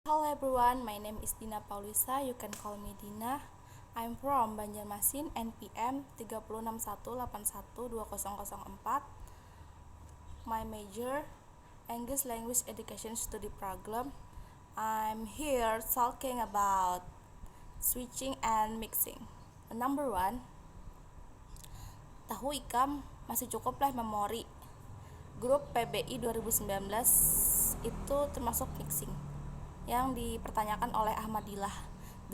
Hello everyone, my name is Dina Paulisa. You can call me Dina. I'm from Banjarmasin, NPM 36181120004. My major, English Language Education Study Program. I'm here talking about switching and mixing. Number one, tahu ikam masih cukup lah memori. Grup PBI 2019 itu termasuk mixing yang dipertanyakan oleh Ahmadillah.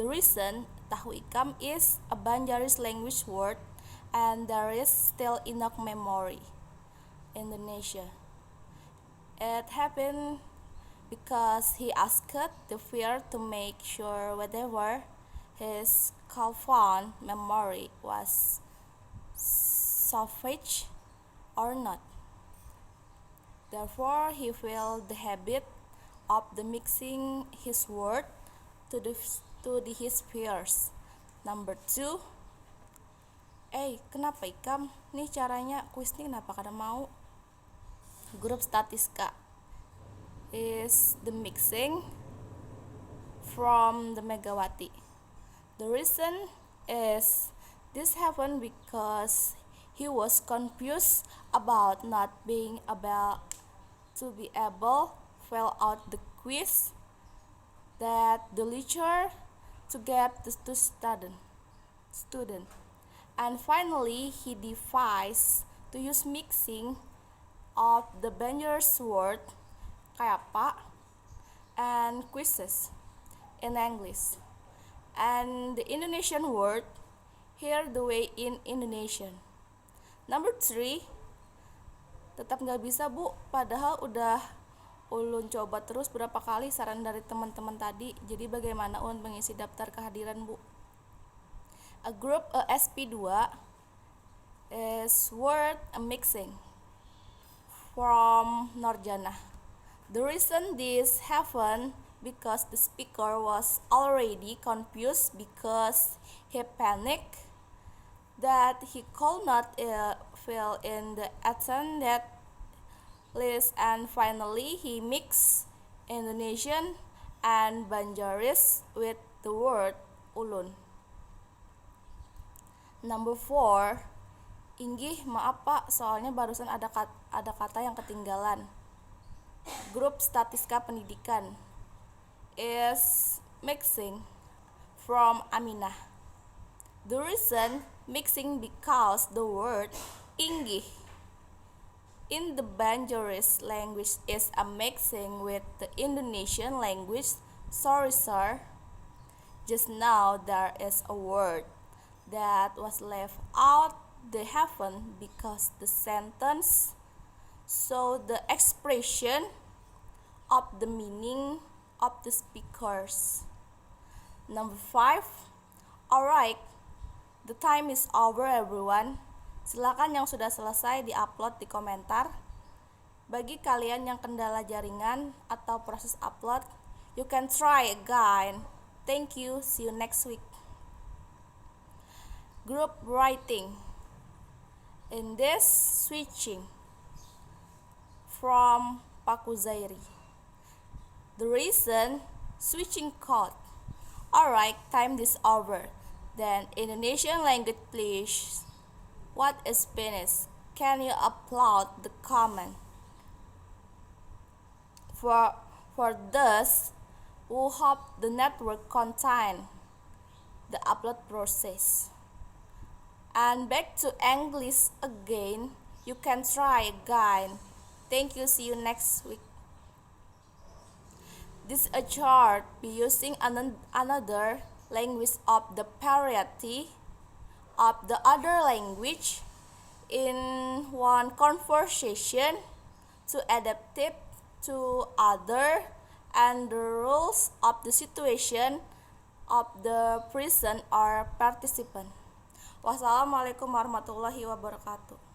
The reason tahu ikam is a Banjaris language word and there is still enough memory in Indonesia. It happened because he asked the fear to make sure whatever his found memory was salvaged or not. Therefore, he felt the habit of the mixing his word to his peers. Number two, kenapa ikam? Nih caranya kuis nih kenapa kada mau? Grup Statiska is the mixing from the Megawati. The reason is this happened because he was confused about not being able to fill out the quiz that the teacher to get the student. And finally, he devised to use mixing of the Banjar's word kayak apa and quizzes in English and the Indonesian word here the way in Indonesian. Number 3, tetap nggak bisa bu, padahal udah ulun coba terus berapa kali saran dari teman-teman tadi. Jadi bagaimana ulun mengisi daftar kehadiran bu? Group SP2 is word mixing from Norjana. The reason this happened because the speaker was already confused because he panicked that he could not fill in the attended list, and finally he mixed Indonesian and Banjaris with the word ulun. Number 4, inggih maaf pak, soalnya barusan ada kata yang ketinggalan. Grup Statiska Pendidikan is mixing from Aminah. The reason mixing because the word inggih in the Banjaris language is a mixing with the Indonesian language. Sorry sir, just now there is a word that was left out the heaven because the sentence so the expression of the meaning of the speakers. Number 5, alright, the time is over everyone. Silakan yang sudah selesai di-upload di komentar. Bagi kalian yang kendala jaringan atau proses upload, you can try again. Thank you, see you next week. Group writing. In this switching from Pakuzairi. The reason switching code. Alright, time is over. Then Indonesian language please. What is finished? Can you upload the comment? For those who hope the network contain the upload process. And back to English again, you can try again. Thank you, see you next week. This a chart be using another language of the variety of the other language in one conversation to adapt it to other and the rules of the situation of the present or participant. Wassalamualaikum warahmatullahi wabarakatuh.